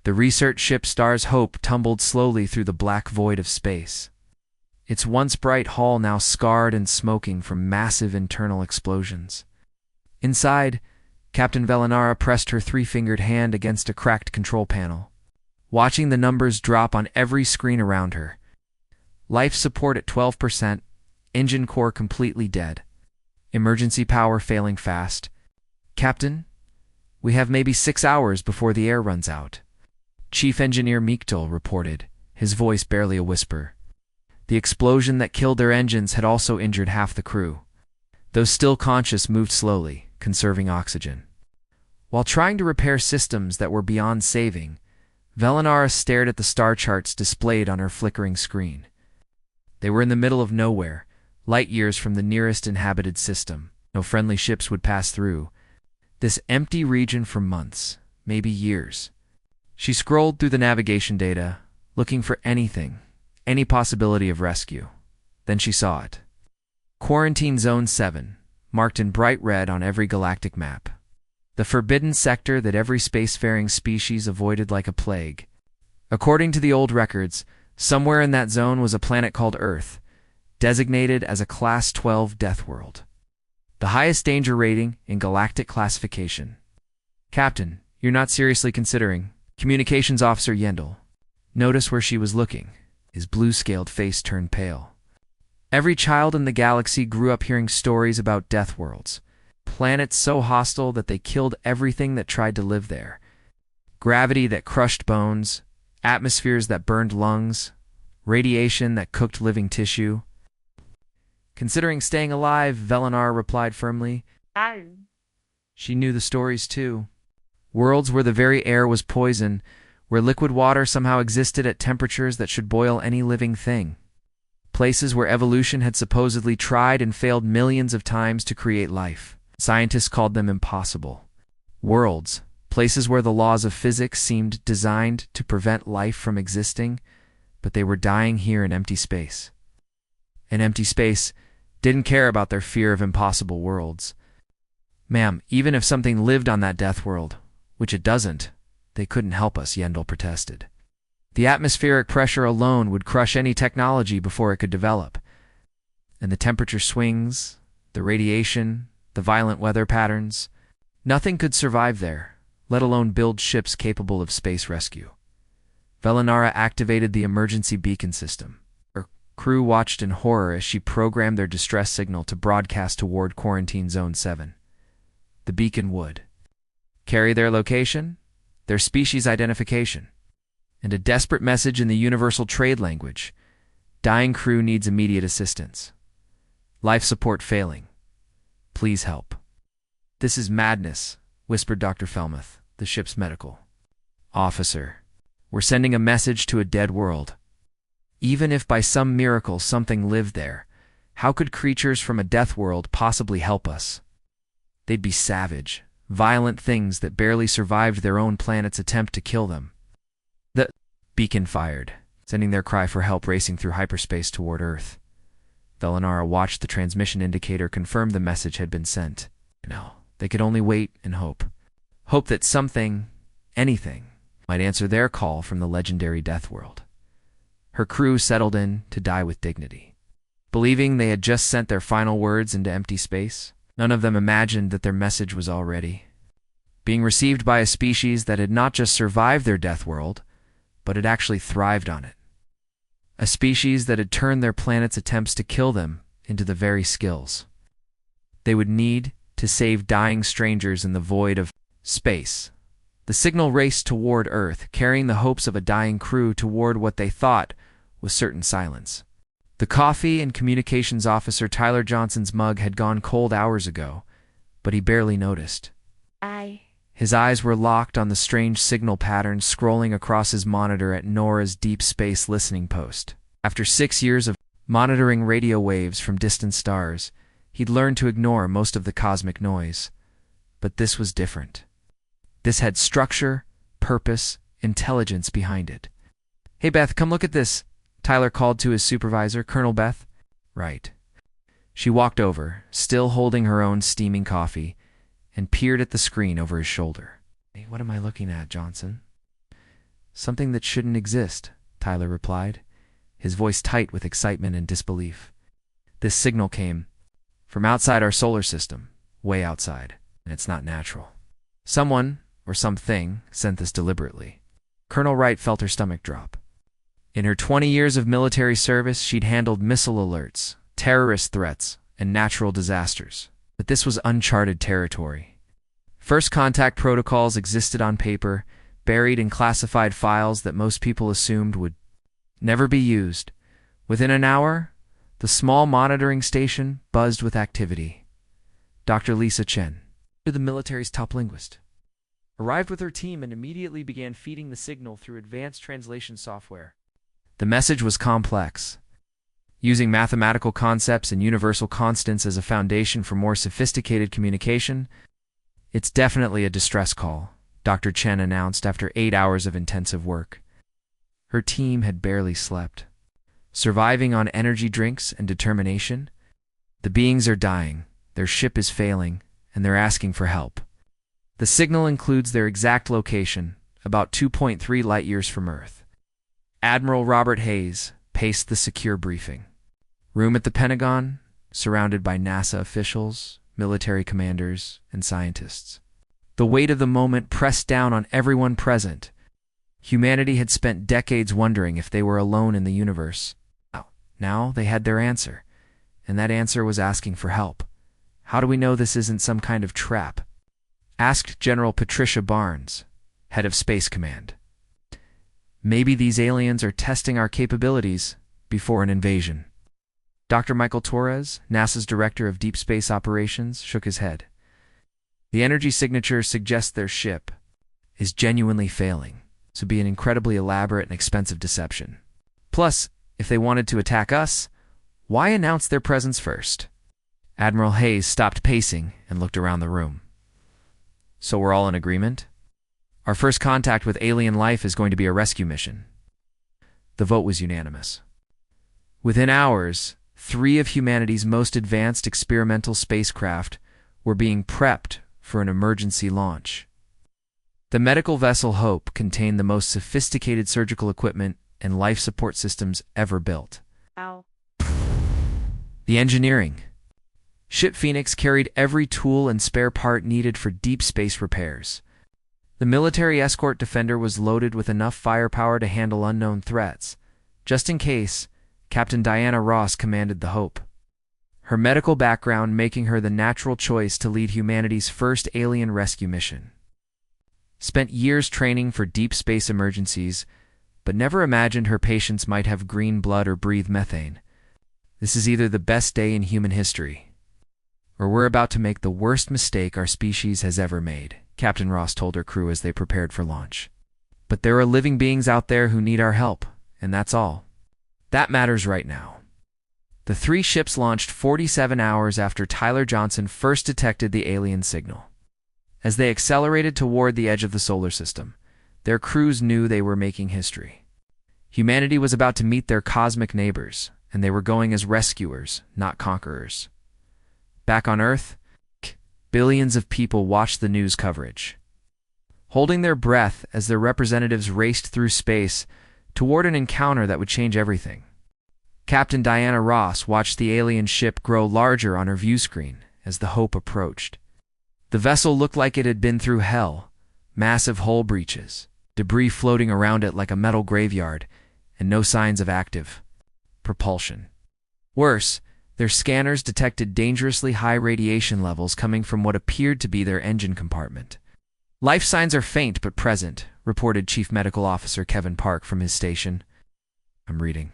The research ship Star's Hope tumbled slowly through the black void of space. Its once bright hull now scarred and smoking from massive internal explosions. Inside, Captain Velinara pressed her three-fingered hand against a cracked control panel, watching the numbers drop on every screen around her. Life support at 12%, engine core completely dead. Emergency power failing fast. Captain, we have maybe 6 hours before the air runs out. Chief Engineer Meekdal reported, his voice barely a whisper. The explosion that killed their engines had also injured half the crew. Those still conscious moved slowly, conserving oxygen. While trying to repair systems that were beyond saving, Velinara stared at the star charts displayed on her flickering screen. They were in the middle of nowhere, light years from the nearest inhabited system. No friendly ships would pass through. This empty region for months, maybe years. She scrolled through the navigation data, looking for anything, any possibility of rescue. Then she saw it. Quarantine Zone 7, marked in bright red on every galactic map. The forbidden sector that every spacefaring species avoided like a plague. According to the old records, somewhere in that zone was a planet called Earth, designated as a Class 12 Deathworld. The highest danger rating in galactic classification. Captain, you're not seriously considering... Communications Officer Yendel. Notice where she was looking. His blue-scaled face turned pale. Every child in the galaxy grew up hearing stories about Deathworlds. Planets so hostile that they killed everything that tried to live there. Gravity that crushed bones, atmospheres that burned lungs, radiation that cooked living tissue. Considering staying alive, Velinara replied firmly. She knew the stories too. Worlds where the very air was poison, where liquid water somehow existed at temperatures that should boil any living thing. Places where evolution had supposedly tried and failed millions of times to create life. Scientists called them impossible. Worlds, places where the laws of physics seemed designed to prevent life from existing, but they were dying here in empty space. And empty space didn't care about their fear of impossible worlds. Ma'am, even if something lived on that death world, which it doesn't, they couldn't help us, Yendel protested. The atmospheric pressure alone would crush any technology before it could develop. And the temperature swings, the radiation, the violent weather patterns, nothing could survive there, let alone build ships capable of space rescue. Velinara activated the emergency beacon system. Her crew watched in horror as she programmed their distress signal to broadcast toward Quarantine Zone 7. The beacon would carry their location, their species identification, and a desperate message in the universal trade language. Dying crew needs immediate assistance. Life support failing. Please help. This is madness, whispered Dr. Felmuth, the ship's medical officer. We're sending a message to a dead world. Even if by some miracle something lived there, how could creatures from a death world possibly help us? They'd be savage, violent things that barely survived their own planet's attempt to kill them. The beacon fired, sending their cry for help racing through hyperspace toward Earth. Velinara watched the transmission indicator confirm the message had been sent. No, they could only wait and hope. Hope that something, anything, might answer their call from the legendary death world. Her crew settled in to die with dignity. Believing they had just sent their final words into empty space, none of them imagined that their message was already being received by a species that had not just survived their death world, but had actually thrived on it. A species that had turned their planet's attempts to kill them into the very skills they would need to save dying strangers in the void of space. The signal raced toward Earth, carrying the hopes of a dying crew toward what they thought was certain silence. The coffee and communications officer Tyler Johnson's mug had gone cold hours ago, but he barely noticed. His eyes were locked on the strange signal patterns scrolling across his monitor at Nora's deep space listening post. After 6 years of monitoring radio waves from distant stars, he'd learned to ignore most of the cosmic noise. But this was different. This had structure, purpose, intelligence behind it. "Hey Beth, come look at this," Tyler called to his supervisor, Colonel Beth. Right. She walked over, still holding her own steaming coffee, and peered at the screen over his shoulder. "Hey, what am I looking at, Johnson?" Something that shouldn't exist, Tyler replied, his voice tight with excitement and disbelief. This signal came from outside our solar system, way outside, and it's not natural. Someone, or something, sent this deliberately. Colonel Wright felt her stomach drop. In her 20 years of military service, she'd handled missile alerts, terrorist threats, and natural disasters. But this was uncharted territory. First contact protocols existed on paper, buried in classified files that most people assumed would never be used. Within an hour, the small monitoring station buzzed with activity. Dr. Lisa Chen, the military's top linguist, arrived with her team and immediately began feeding the signal through advanced translation software. The message was complex. Using mathematical concepts and universal constants as a foundation for more sophisticated communication, it's definitely a distress call, Dr. Chen announced after 8 hours of intensive work. Her team had barely slept. Surviving on energy drinks and determination, the beings are dying, their ship is failing, and they're asking for help. The signal includes their exact location, about 2.3 light-years from Earth. Admiral Robert Hayes paced the secure briefing. Room at the Pentagon, surrounded by NASA officials, military commanders, and scientists. The weight of the moment pressed down on everyone present. Humanity had spent decades wondering if they were alone in the universe. Now they had their answer, and that answer was asking for help. How do we know this isn't some kind of trap? Asked General Patricia Barnes, head of Space Command. Maybe these aliens are testing our capabilities before an invasion. Dr. Michael Torres, NASA's Director of Deep Space Operations, shook his head. The energy signature suggests their ship is genuinely failing, so it'd be an incredibly elaborate and expensive deception. Plus, if they wanted to attack us, why announce their presence first? Admiral Hayes stopped pacing and looked around the room. So we're all in agreement? Our first contact with alien life is going to be a rescue mission. The vote was unanimous. Within hours, 3 of humanity's most advanced experimental spacecraft were being prepped for an emergency launch. The medical vessel Hope contained the most sophisticated surgical equipment and life support systems ever built. Ow. The engineering. Ship Phoenix carried every tool and spare part needed for deep space repairs. The military escort Defender was loaded with enough firepower to handle unknown threats. Just in case, Captain Diana Ross commanded the Hope. Her medical background making her the natural choice to lead humanity's first alien rescue mission. Spent years training for deep space emergencies, but never imagined her patients might have green blood or breathe methane. This is either the best day in human history, or we're about to make the worst mistake our species has ever made, Captain Ross told her crew as they prepared for launch. But there are living beings out there who need our help, and that's all. That matters right now. The 3 ships launched 47 hours after Tyler Johnson first detected the alien signal. As they accelerated toward the edge of the solar system, their crews knew they were making history. Humanity was about to meet their cosmic neighbors, and they were going as rescuers, not conquerors. Back on Earth, billions of people watched the news coverage, holding their breath as their representatives raced through space toward an encounter that would change everything. Captain Diana Ross watched the alien ship grow larger on her view screen as the Hope approached. The vessel looked like it had been through hell, massive hull breaches, debris floating around it like a metal graveyard, and no signs of active propulsion. Worse, their scanners detected dangerously high radiation levels coming from what appeared to be their engine compartment. Life signs are faint but present, reported Chief Medical Officer Kevin Park from his station. I'm reading.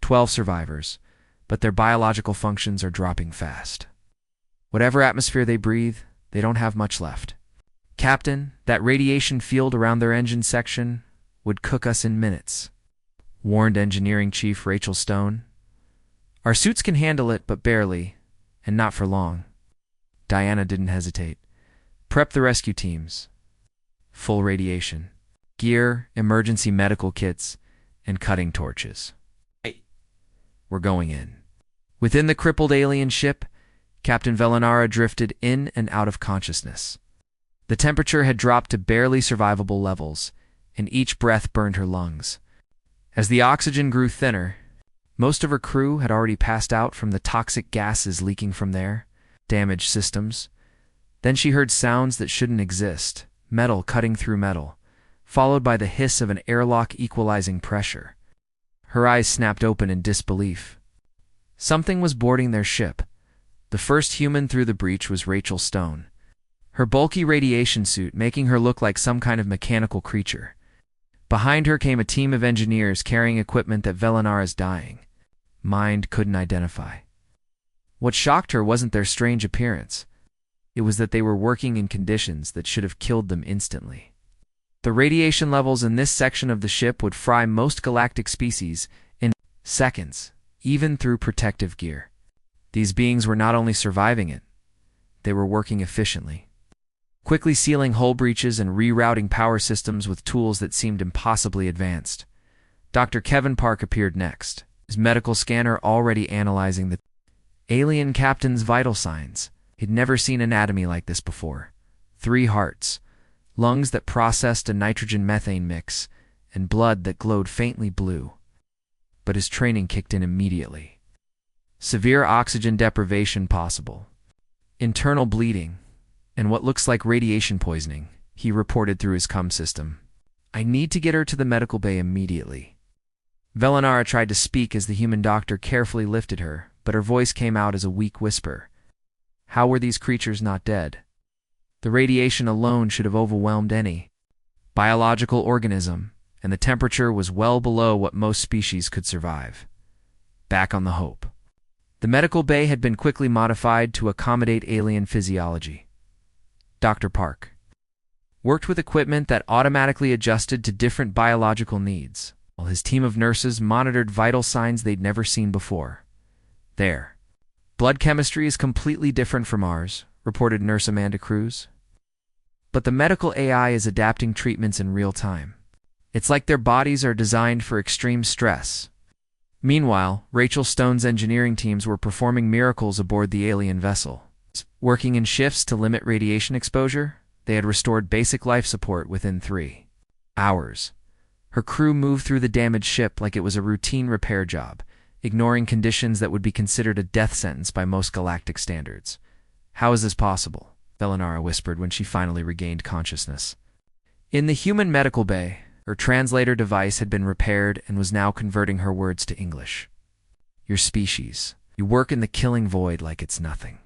12 survivors, but their biological functions are dropping fast. Whatever atmosphere they breathe, they don't have much left. Captain, that radiation field around their engine section would cook us in minutes, warned Engineering Chief Rachel Stone. Our suits can handle it, but barely, and not for long. Diana didn't hesitate. Prep the rescue teams. Full radiation. Gear, emergency medical kits, and cutting torches. We're going in. Within the crippled alien ship, Captain Velinara drifted in and out of consciousness. The temperature had dropped to barely survivable levels, and each breath burned her lungs. As the oxygen grew thinner, most of her crew had already passed out from the toxic gases leaking from their damaged systems. Then she heard sounds that shouldn't exist, metal cutting through metal, followed by the hiss of an airlock equalizing pressure. Her eyes snapped open in disbelief. Something was boarding their ship. The first human through the breach was Rachel Stone, her bulky radiation suit making her look like some kind of mechanical creature. Behind her came a team of engineers carrying equipment that Velinara's dying mind couldn't identify. What shocked her wasn't their strange appearance. It was that they were working in conditions that should have killed them instantly. The radiation levels in this section of the ship would fry most galactic species in seconds, even through protective gear. These beings were not only surviving it, they were working efficiently, quickly sealing hull breaches and rerouting power systems with tools that seemed impossibly advanced. Dr. Kevin Park appeared next, his medical scanner already analyzing the alien captain's vital signs. He'd never seen anatomy like this before. 3 hearts, lungs that processed a nitrogen-methane mix, and blood that glowed faintly blue. But his training kicked in immediately. Severe oxygen deprivation possible, internal bleeding, and what looks like radiation poisoning, he reported through his comm system. I need to get her to the medical bay immediately. Velinara tried to speak as the human doctor carefully lifted her, but her voice came out as a weak whisper. How were these creatures not dead? The radiation alone should have overwhelmed any biological organism, and the temperature was well below what most species could survive. Back on the Hope. The medical bay had been quickly modified to accommodate alien physiology. Dr. Park worked with equipment that automatically adjusted to different biological needs, while his team of nurses monitored vital signs they'd never seen before. Their blood chemistry is completely different from ours, reported Nurse Amanda Cruz. But the medical AI is adapting treatments in real time. It's like their bodies are designed for extreme stress. Meanwhile, Rachel Stone's engineering teams were performing miracles aboard the alien vessel. Working in shifts to limit radiation exposure, they had restored basic life support within 3 hours. Her crew moved through the damaged ship like it was a routine repair job, ignoring conditions that would be considered a death sentence by most galactic standards. How is this possible? Velinara whispered when she finally regained consciousness. In the human medical bay, her translator device had been repaired and was now converting her words to English. Your species. You work in the killing void like it's nothing.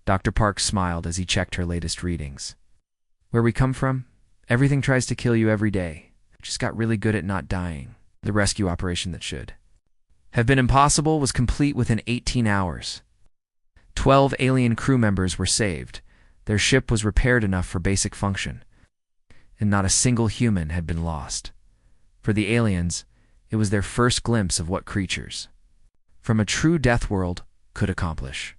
Dr. Park smiled as he checked her latest readings. Where we come from, everything tries to kill you every day. Just got really good at not dying. The rescue operation that should have been impossible was complete within 18 hours. 12 alien crew members were saved. Their ship was repaired enough for basic function, and not a single human had been lost. For the aliens, it was their first glimpse of what creatures from a true Deathworld could accomplish.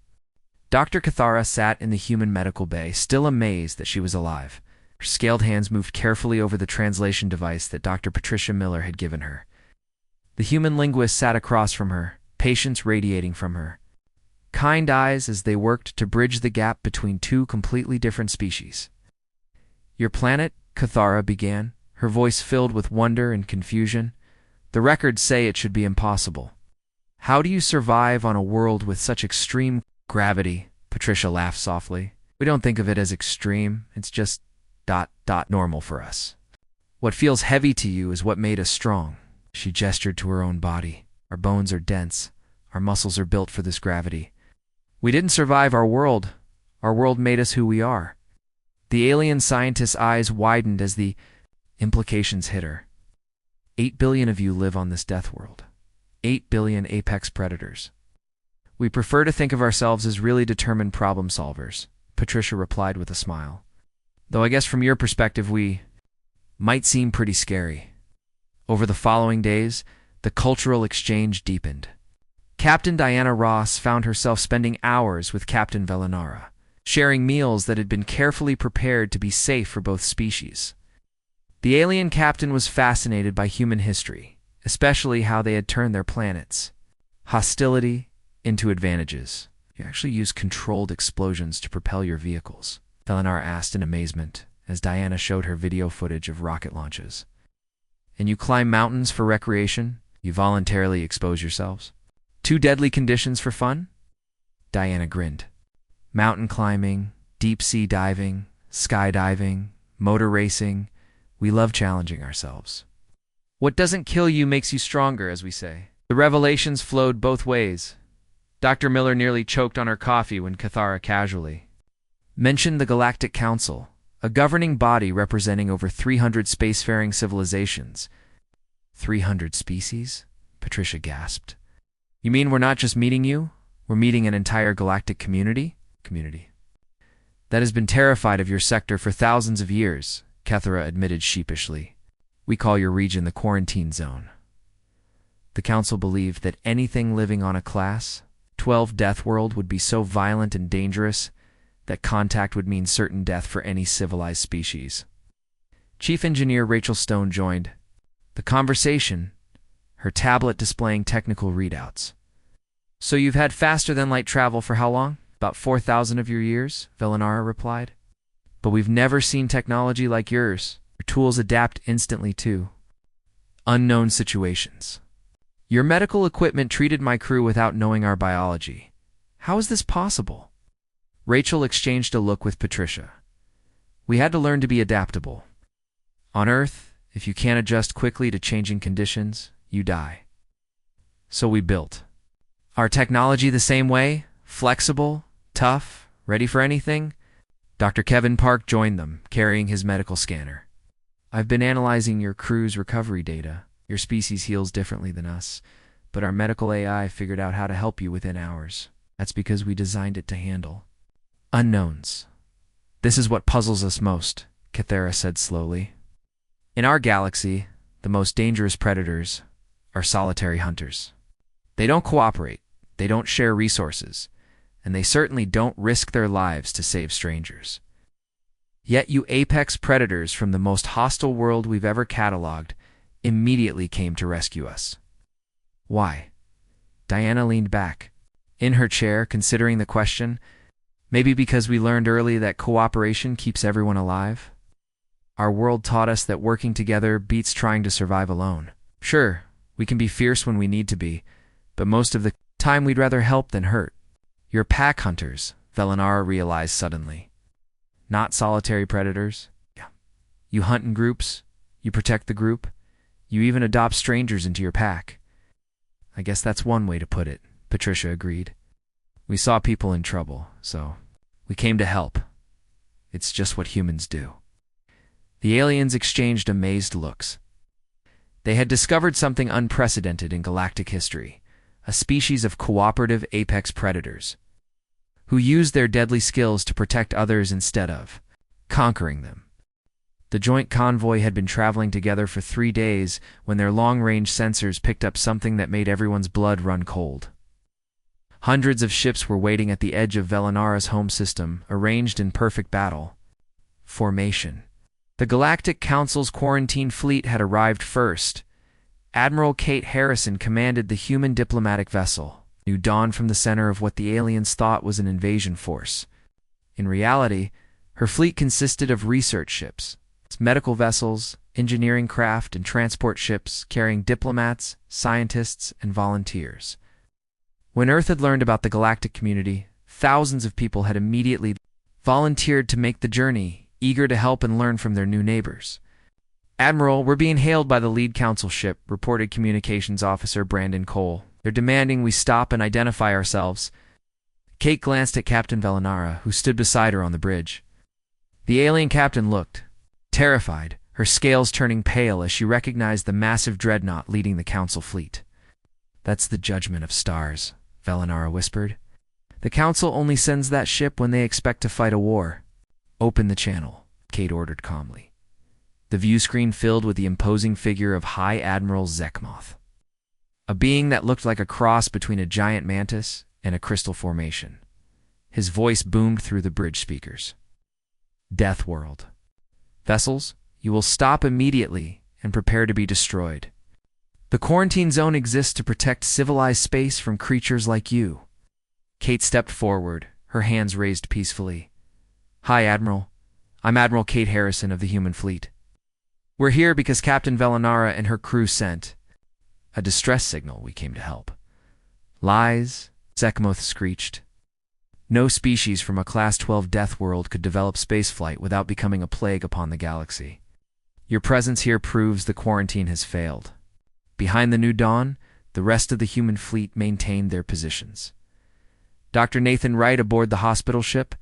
Dr. Cathara sat in the human medical bay, still amazed that she was alive. Her scaled hands moved carefully over the translation device that Dr. Patricia Miller had given her. The human linguist sat across from her, patience radiating from her. Kind eyes as they worked to bridge the gap between 2 completely different species. Your planet, Cathara began, her voice filled with wonder and confusion. The records say it should be impossible. How do you survive on a world with such extreme gravity? Patricia laughed softly. We don't think of it as extreme, it's just normal for us. What feels heavy to you is what made us strong. She gestured to her own body. Our bones are dense. Our muscles are built for this gravity. We didn't survive our world. Our world made us who we are. The alien scientist's eyes widened as the implications hit her. 8 billion of you live on this death world. 8 billion apex predators. We prefer to think of ourselves as really determined problem solvers, Patricia replied with a smile. Though I guess from your perspective we might seem pretty scary. Over the following days, the cultural exchange deepened. Captain Diana Ross found herself spending hours with Captain Velinara, sharing meals that had been carefully prepared to be safe for both species. The alien captain was fascinated by human history, especially how they had turned their planets' hostility into advantages. You actually use controlled explosions to propel your vehicles, Velinara asked in amazement as Diana showed her video footage of rocket launches. And you climb mountains for recreation? You voluntarily expose yourselves? Two deadly conditions for fun? Diana grinned. Mountain climbing, deep-sea diving, skydiving, motor racing. We love challenging ourselves. What doesn't kill you makes you stronger, as we say. The revelations flowed both ways. Dr. Miller nearly choked on her coffee when Cathara casually mentioned the Galactic Council, a governing body representing over 300 spacefaring civilizations. 300 species? Patricia gasped. You mean we're not just meeting you? We're meeting an entire galactic community? That has been terrified of your sector for thousands of years, Cathara admitted sheepishly. We call your region the quarantine zone. The council believed that anything living on a Class 12 Deathworld would be so violent and dangerous that contact would mean certain death for any civilized species. Chief Engineer Rachel Stone joined the conversation, her tablet displaying technical readouts. So you've had faster-than-light travel for how long? About 4,000 of your years, Velinara replied. But we've never seen technology like yours. Your tools adapt instantly to unknown situations. Your medical equipment treated my crew without knowing our biology. How is this possible? Rachel exchanged a look with Patricia. We had to learn to be adaptable. On Earth, if you can't adjust quickly to changing conditions, you die. So we built our technology the same way, flexible, tough, ready for anything. Dr. Kevin Park joined them, carrying his medical scanner. I've been analyzing your crew's recovery data. Your species heals differently than us, but our medical AI figured out how to help you within hours. That's because we designed it to handle unknowns. This is what puzzles us most, Cathara said slowly. In our galaxy, the most dangerous predators are solitary hunters. They don't cooperate, they don't share resources, and they certainly don't risk their lives to save strangers. Yet you apex predators from the most hostile world we've ever cataloged immediately came to rescue us. Why? Diana leaned back in her chair, considering the question. Maybe because we learned early that cooperation keeps everyone alive? Our world taught us that working together beats trying to survive alone. Sure, we can be fierce when we need to be, but most of the time we'd rather help than hurt. You're pack hunters, Velinara realized suddenly. Not solitary predators. Yeah. You hunt in groups, you protect the group, you even adopt strangers into your pack. I guess that's one way to put it, Patricia agreed. We saw people in trouble, so we came to help. It's just what humans do. The aliens exchanged amazed looks. They had discovered something unprecedented in galactic history, a species of cooperative apex predators, who used their deadly skills to protect others instead of conquering them. The joint convoy had been traveling together for 3 days when their long-range sensors picked up something that made everyone's blood run cold. Hundreds of ships were waiting at the edge of Velinara's home system, arranged in perfect battle formation. The Galactic Council's quarantine fleet had arrived first. Admiral Kate Harrison commanded the human diplomatic vessel, New Dawn, from the center of what the aliens thought was an invasion force. In reality, her fleet consisted of research ships, medical vessels, engineering craft, and transport ships carrying diplomats, scientists, and volunteers. When Earth had learned about the galactic community, thousands of people had immediately volunteered to make the journey, eager to help and learn from their new neighbors. Admiral, we're being hailed by the lead council ship, reported Communications Officer Brandon Cole. They're demanding we stop and identify ourselves. Kate glanced at Captain Velinara, who stood beside her on the bridge. The alien captain looked terrified, her scales turning pale as she recognized the massive dreadnought leading the council fleet. That's the judgment of stars, Velinara whispered. The council only sends that ship when they expect to fight a war. Open the channel, Kate ordered calmly. The view screen filled with the imposing figure of High Admiral Zekmoth, a being that looked like a cross between a giant mantis and a crystal formation. His voice boomed through the bridge speakers. Deathworld. Vessels, you will stop immediately and prepare to be destroyed. The quarantine zone exists to protect civilized space from creatures like you. Kate stepped forward, her hands raised peacefully. Hi, Admiral. I'm Admiral Kate Harrison of the human fleet. We're here because Captain Velinara and her crew sent a distress signal. We came to help. Lies, Zekmoth screeched. No species from a Class 12 Deathworld could develop spaceflight without becoming a plague upon the galaxy. Your presence here proves the quarantine has failed. Behind the New Dawn, the rest of the human fleet maintained their positions. Dr. Nathan Wright aboard the hospital ship.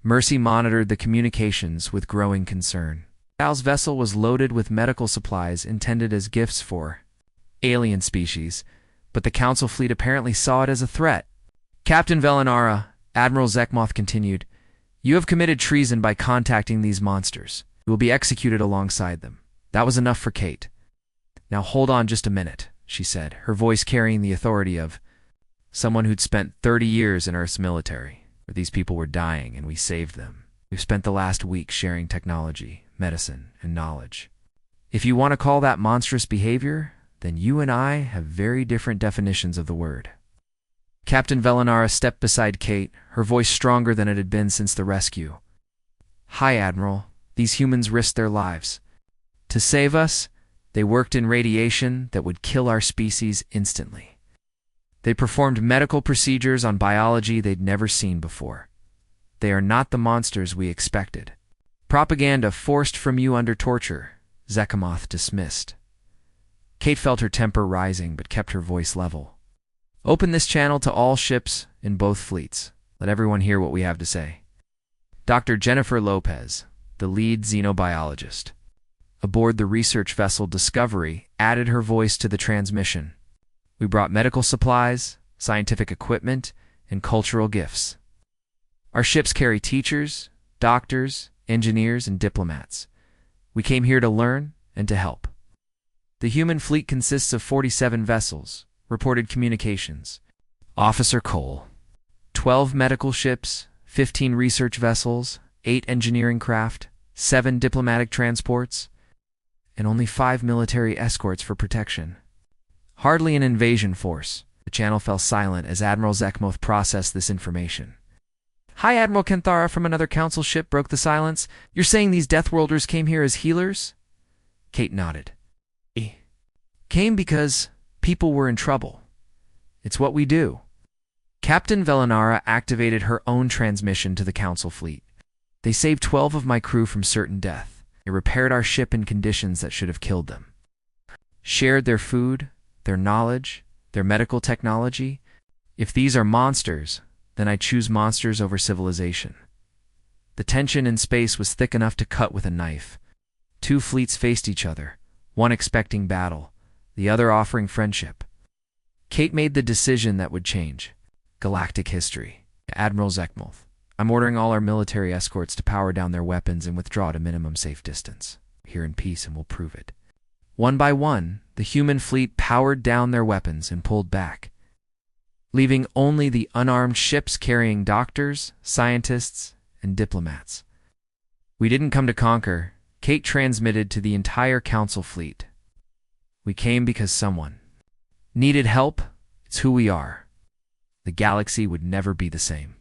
Mercy monitored the communications with growing concern. Al's vessel was loaded with medical supplies intended as gifts for alien species, but the Council fleet apparently saw it as a threat. Captain Velinara, Admiral Zekmoth continued, "You have committed treason by contacting these monsters. You will be executed alongside them." That was enough for Kate. "Now hold on just a minute," she said, her voice carrying the authority of someone who'd spent 30 years in Earth's military, where these people were dying and we saved them. We've spent the last week sharing technology, medicine, and knowledge. If you want to call that monstrous behavior, then you and I have very different definitions of the word. Captain Velinara stepped beside Kate, her voice stronger than it had been since the rescue. "Hi, Admiral. These humans risked their lives. To save us, they worked in radiation that would kill our species instantly. They performed medical procedures on biology they'd never seen before. They are not the monsters we expected. Propaganda forced from you under torture," Zekmoth dismissed. Kate felt her temper rising but kept her voice level. "Open this channel to all ships in both fleets. Let everyone hear what we have to say." Dr. Jennifer Lopez, the lead xenobiologist, aboard the research vessel Discovery, added her voice to the transmission. "We brought medical supplies, scientific equipment, and cultural gifts. Our ships carry teachers, doctors, engineers, and diplomats. We came here to learn and to help." The human fleet consists of 47 vessels, reported communications. Officer Cole. 12 medical ships, 15 research vessels, 8 engineering craft, 7 diplomatic transports, and only 5 military escorts for protection. Hardly an invasion force. The channel fell silent as Admiral Zekmoth processed this information. "Hi, Admiral Kenthara from another Council ship," broke the silence. "You're saying these Deathworlders came here as healers?" Kate nodded. "Came because people were in trouble. It's what we do." Captain Velinara activated her own transmission to the Council fleet. "They saved 12 of my crew from certain death. They repaired our ship in conditions that should have killed them. Shared their food, their knowledge, their medical technology. If these are monsters, then I choose monsters over civilization." The tension in space was thick enough to cut with a knife. 2 fleets faced each other, one expecting battle, the other offering friendship. Kate made the decision that would change galactic history. "Admiral Zekmoth, I'm ordering all our military escorts to power down their weapons and withdraw to minimum safe distance. Here in peace and we'll prove it." One by one, the human fleet powered down their weapons and pulled back, leaving only the unarmed ships carrying doctors, scientists, and diplomats. "We didn't come to conquer," Kate transmitted to the entire Council fleet. "We came because someone needed help. It's who we are. The galaxy would never be the same."